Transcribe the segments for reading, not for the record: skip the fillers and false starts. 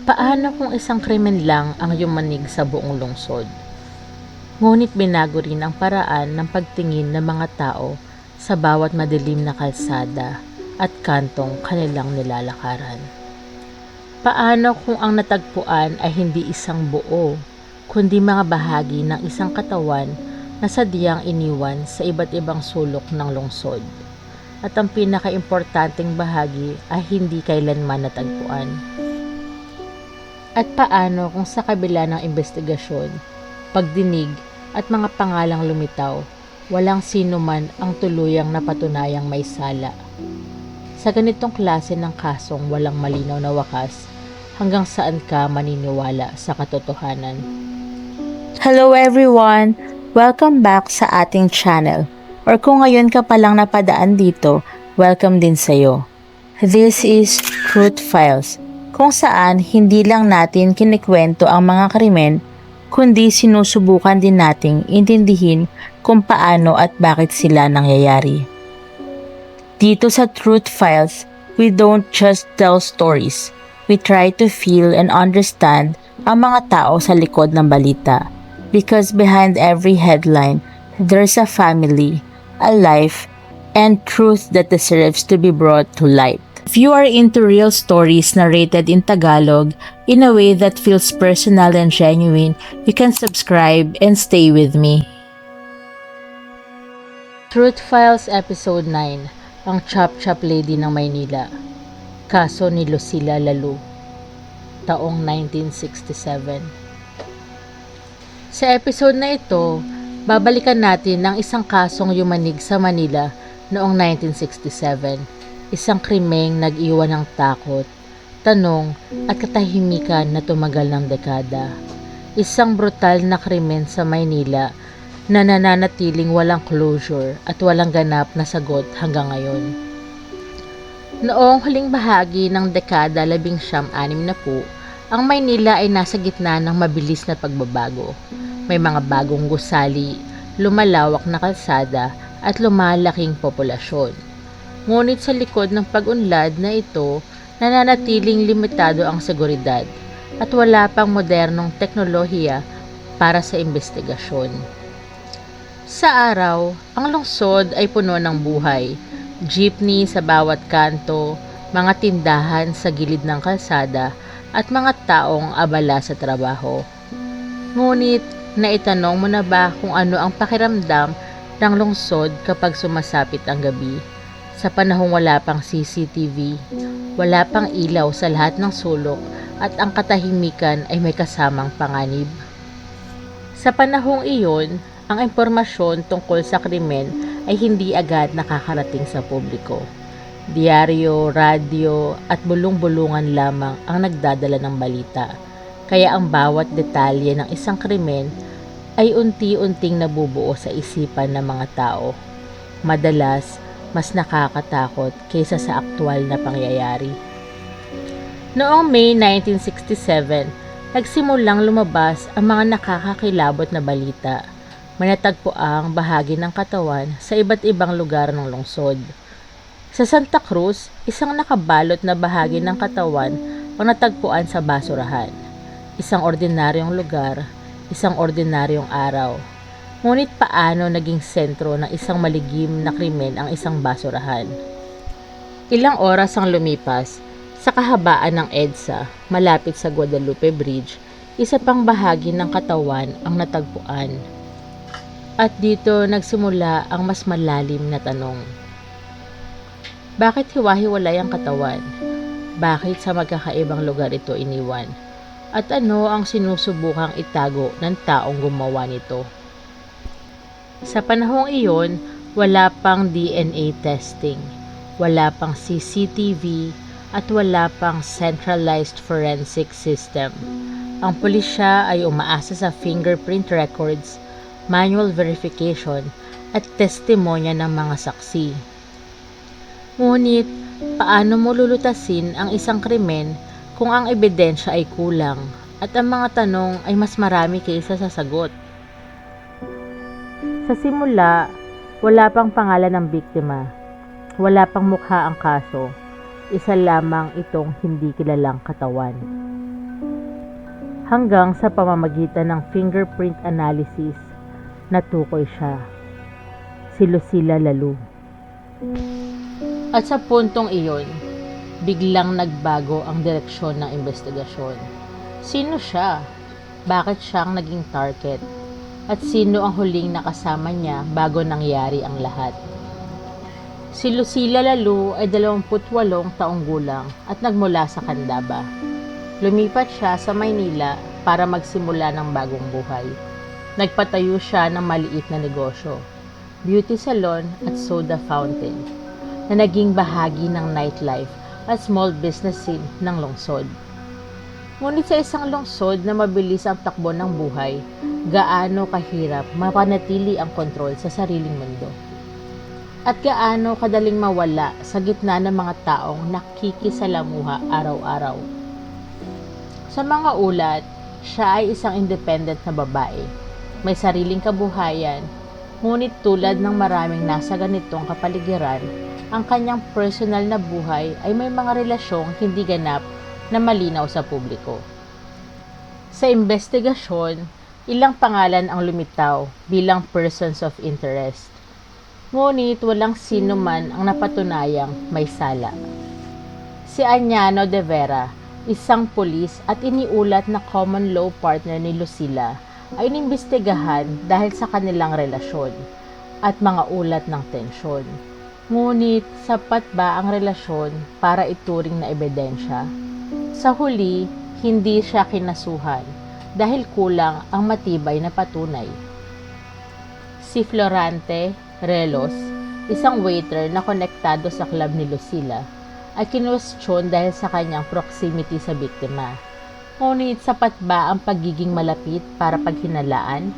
Paano kung isang krimen lang ang yumanig sa buong lungsod? Ngunit binago rin ang paraan ng pagtingin ng mga tao sa bawat madilim na kalsada at kantong kanilang nilalakaran. Paano kung ang natagpuan ay hindi isang buo, kundi mga bahagi ng isang katawan na sadyang iniwan sa iba't ibang sulok ng lungsod? At ang pinakaimportanteng bahagi ay hindi kailanman natagpuan. At paano kung sa kabila ng investigasyon, pagdinig at mga pangalang lumitaw, walang sino man ang tuluyang napatunayang may sala? Sa ganitong klase ng kasong walang malinaw na wakas, hanggang saan ka maniniwala sa katotohanan? Hello everyone! Welcome back sa ating channel. Or kung ngayon ka palang napadaan dito, welcome din sa'yo. This is Truth Files, kung saan hindi lang natin kinikwento ang mga krimen, kundi sinusubukan din nating intindihin kung paano at bakit sila nangyayari. Dito sa Truth Files, we don't just tell stories. We try to feel and understand ang mga tao sa likod ng balita. Because behind every headline, there's a family, a life, and truth that deserves to be brought to light. If you are into real stories narrated in Tagalog in a way that feels personal and genuine, you can subscribe and stay with me. Truth Files Episode 9, ang Chop Chop Lady ng Maynila. Kaso ni Lucila Lalu, taong 1967. Sa episode na ito, babalikan natin ang isang kasong yumanig sa Manila noong 1967. Isang krimeng nag-iwan ng takot, tanong at katahimikan na tumagal ng dekada. Isang brutal na krimen sa Maynila na nananatiling walang closure at walang ganap na sagot hanggang ngayon. Noong huling bahagi ng dekada 1960, ang Maynila ay nasa gitna ng mabilis na pagbabago. May mga bagong gusali, lumalawak na kalsada at lumalaking populasyon. Ngunit sa likod ng pag-unlad na ito, nananatiling limitado ang seguridad at wala pang modernong teknolohiya para sa investigasyon. Sa araw, ang lungsod ay puno ng buhay. Jeepney sa bawat kanto, mga tindahan sa gilid ng kalsada at mga taong abala sa trabaho. Ngunit, naitanong mo na ba kung ano ang pakiramdam ng lungsod kapag sumasapit ang gabi? Sa panahong wala pang CCTV, wala pang ilaw sa lahat ng sulok at ang katahimikan ay may kasamang panganib. Sa panahong iyon, ang impormasyon tungkol sa krimen ay hindi agad nakakarating sa publiko. Diaryo, radyo at bulong-bulungan lamang ang nagdadala ng balita. Kaya ang bawat detalye ng isang krimen ay unti-unting nabubuo sa isipan ng mga tao. Madalas, mas nakakatakot kaysa sa aktwal na pangyayari. Noong May 1967, nagsimulang lumabas ang mga nakakakilabot na balita. May natagpuang bahagi ng katawan sa iba't ibang lugar ng lungsod. Sa Santa Cruz, isang nakabalot na bahagi ng katawan ang natagpuan sa basurahan. Isang ordinaryong lugar, isang ordinaryong araw. Ngunit paano naging sentro ng isang maligim na krimen ang isang basurahan? Ilang oras ang lumipas, sa kahabaan ng EDSA, malapit sa Guadalupe Bridge, isa pang bahagi ng katawan ang natagpuan. At dito nagsimula ang mas malalim na tanong. Bakit hiwa-hiwalay ang katawan? Bakit sa magkakaibang lugar ito iniwan? At ano ang sinusubukang itago ng taong gumawa nito? Sa panahong iyon, wala pang DNA testing, wala pang CCTV, at wala pang centralized forensic system. Ang pulisya ay umaasa sa fingerprint records, manual verification, at testimonya ng mga saksi. Ngunit, paano mo lulutasin ang isang krimen kung ang ebidensya ay kulang at ang mga tanong ay mas marami kaysa sa sagot? Sa simula, wala pang pangalan ng biktima. Wala pang mukha ang kaso. Isa lamang itong hindi kilalang katawan. hanggang sa pamamagitan ng fingerprint analysis natukoy siya, si Lucila Lalu. At sa puntong iyon, biglang nagbago ang direksyon ng investigasyon. Sino siya? Bakit siyang naging target? At sino ang huling nakasama niya bago nangyari ang lahat? Si Lucila Lalu ay 28 taong gulang at nagmula sa Candaba. Lumipat siya sa Maynila para magsimula ng bagong buhay. Nagpatayo siya ng maliit na negosyo, beauty salon at soda fountain, na naging bahagi ng nightlife at small business scene ng lungsod. Ngunit sa isang lungsod na mabilis ang takbo ng buhay, gaano kahirap mapanatili ang kontrol sa sariling mundo. At gaano kadaling mawala sa gitna ng mga taong nakikisalamuha araw-araw. Sa mga ulat, siya ay isang independent na babae. May sariling kabuhayan, ngunit tulad ng maraming nasa ganitong kapaligiran, ang kanyang personal na buhay ay may mga relasyong hindi ganap na malinaw sa publiko. Sa investigasyon, ilang pangalan ang lumitaw bilang persons of interest. Ngunit walang sino man ang napatunayang may sala. Si Añano de Vera, isang pulis at iniulat na common law partner ni Lucila, ay inimbestigahan dahil sa kanilang relasyon at mga ulat ng tensyon. Ngunit sapat ba ang relasyon para ituring na ebidensya? Sa huli, hindi siya kinasuhan dahil kulang ang matibay na patunay. Si Florante Relos, isang waiter na konektado sa club ni Lucila, ay kinwestiyon dahil sa kanyang proximity sa biktima. Ngunit sapat ba ang pagiging malapit para paghinalaan?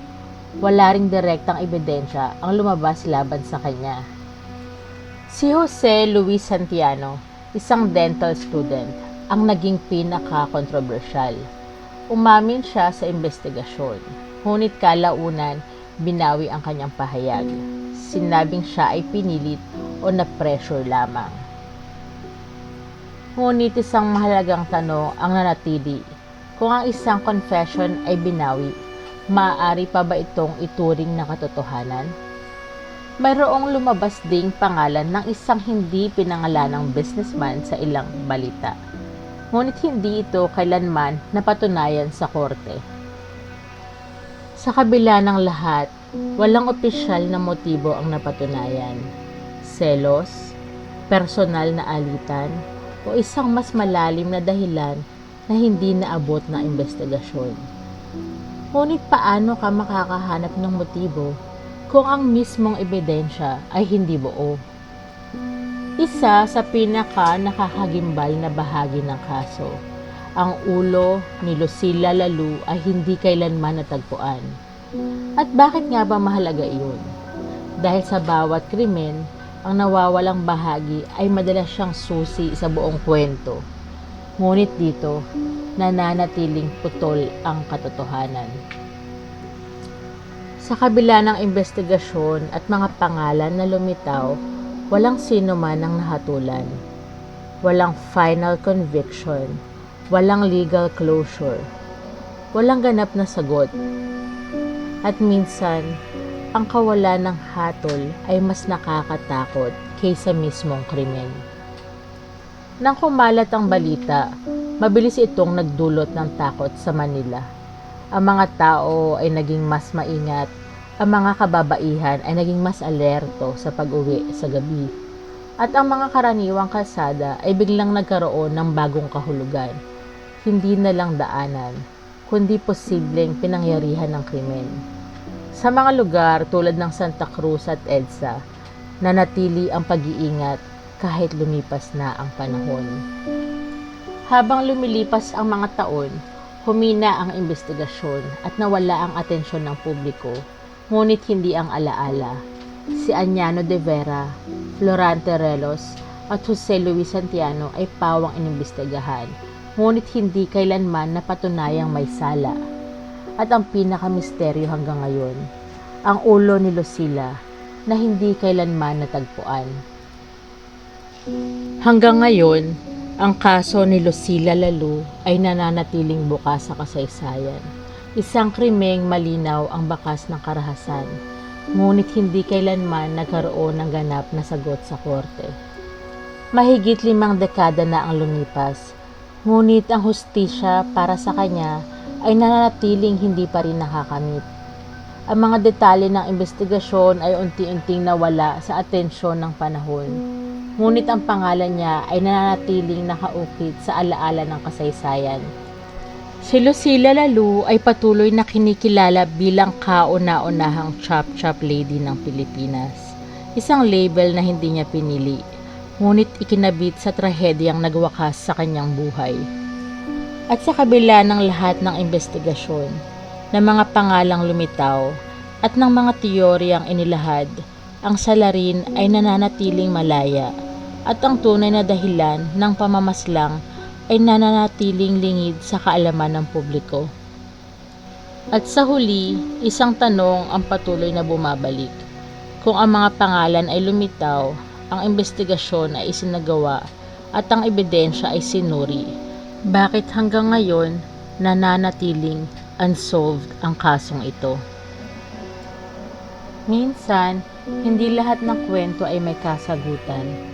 Wala ring direktang ebidensya ang lumabas laban sa kanya. Si Jose Luis Santiano, isang dental student, ang naging pinaka-kontrobersyal. Umamin siya sa investigasyon, ngunit kalaunan binawi ang kanyang pahayag. Sinabing siya ay pinilit o na-pressure lamang. Ngunit isang mahalagang tanong ang nanatili. Kung ang isang confession ay binawi, maaari pa ba itong ituring na katotohanan? Mayroong lumabas ding pangalan ng isang hindi pinangalanang businessman sa ilang balita. Ngunit hindi ito kailanman napatunayan sa korte. Sa kabila ng lahat, walang opisyal na motibo ang napatunayan. Selos, personal na alitan, o isang mas malalim na dahilan na hindi naabot ng investigasyon. Ngunit paano ka makakahanap ng motibo kung ang mismong ebidensya ay hindi buo? Isa sa pinaka nakakagimbal na bahagi ng kaso, ang ulo ni Lucila Lalu ay hindi kailanman natagpuan. At bakit nga ba mahalaga iyon? Dahil sa bawat krimen, ang nawawalang bahagi ay madalas siyang susi sa buong kwento. Ngunit dito, nananatiling putol ang katotohanan. Sa kabila ng investigasyon at mga pangalan na lumitaw, walang sino man ang nahatulan. Walang final conviction. Walang legal closure. Walang ganap na sagot. At minsan, ang kawalan ng hatol ay mas nakakatakot kaysa mismong krimen. Nang kumalat ang balita, mabilis itong nagdulot ng takot sa Manila. Ang mga tao ay naging mas maingat. Ang mga kababaihan ay naging mas alerto sa pag-uwi sa gabi. At ang mga karaniwang kalsada ay biglang nagkaroon ng bagong kahulugan. Hindi na lang daanan, kundi posibleng pinangyarihan ng krimen. Sa mga lugar tulad ng Santa Cruz at EDSA, nanatili ang pag-iingat kahit lumipas na ang panahon. Habang lumilipas ang mga taon, humina ang investigasyon at nawala ang atensyon ng publiko, ngunit hindi ang alaala. Si Añano de Vera, Florante Relos at Jose Luis Santiano ay pawang inimbestigahan, ngunit hindi kailanman napatunayang may sala. At ang pinakamisteryo hanggang ngayon, ang ulo ni Lucila na hindi kailanman natagpuan. Hanggang ngayon, Ang kaso ni Lucila Lalu ay nananatiling bukas sa kasaysayan. Isang krimeng malinaw ang bakas ng karahasan, ngunit hindi kailanman nagkaroon ng ganap na sagot sa korte. Mahigit 5 dekada na ang lumipas, ngunit ang hustisya para sa kanya ay nananatiling hindi pa rin nakakamit. Ang mga detalye ng investigasyon ay unti-unting nawala sa atensyon ng panahon. Ngunit ang pangalan niya ay nananatiling nakaukit sa alaala ng kasaysayan. Si Lucila Lalu ay patuloy na kinikilala bilang kauna-unahang chop-chop lady ng Pilipinas. Isang label na hindi niya pinili, ngunit ikinabit sa trahedyang nagwakas sa kanyang buhay. At sa kabila ng lahat ng investigasyon, ng mga pangalang lumitaw, at ng mga teoryang inilahad, ang salarin ay nananatiling malaya, at ang tunay na dahilan ng pamamaslang ay nananatiling lingid sa kaalaman ng publiko. At sa huli, isang tanong ang patuloy na bumabalik. Kung ang mga pangalan ay lumitaw, ang investigasyon ay isinagawa, at ang ebidensya ay sinuri, bakit hanggang ngayon nananatiling unsolved ang kasong ito? Minsan, hindi lahat ng kwento ay may kasagutan.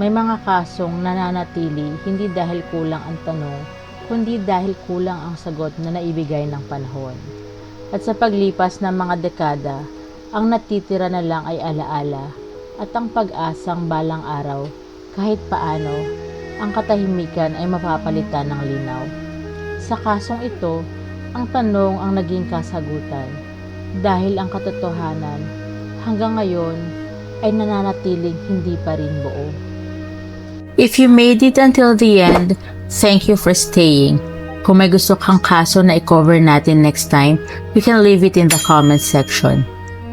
May mga kasong nananatili hindi dahil kulang ang tanong, kundi dahil kulang ang sagot na naibigay ng panahon. At sa paglipas ng mga dekada, ang natitira na lang ay alaala at ang pag-asang balang araw, kahit paano, ang katahimikan ay mapapalitan ng linaw. Sa kasong ito, ang tanong ang naging kasagutan dahil ang katotohanan hanggang ngayon ay nananatiling hindi pa rin buo. If you made it until the end, thank you for staying. Kung may gusto kang kaso na i-cover natin next time, you can leave it in the comment section.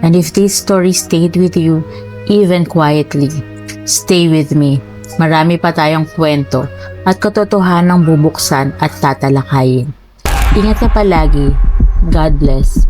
And if this story stayed with you, even quietly, stay with me. Marami pa tayong kwento at katotohanang bubuksan at tatalakayin. Ingat ka palagi. God bless.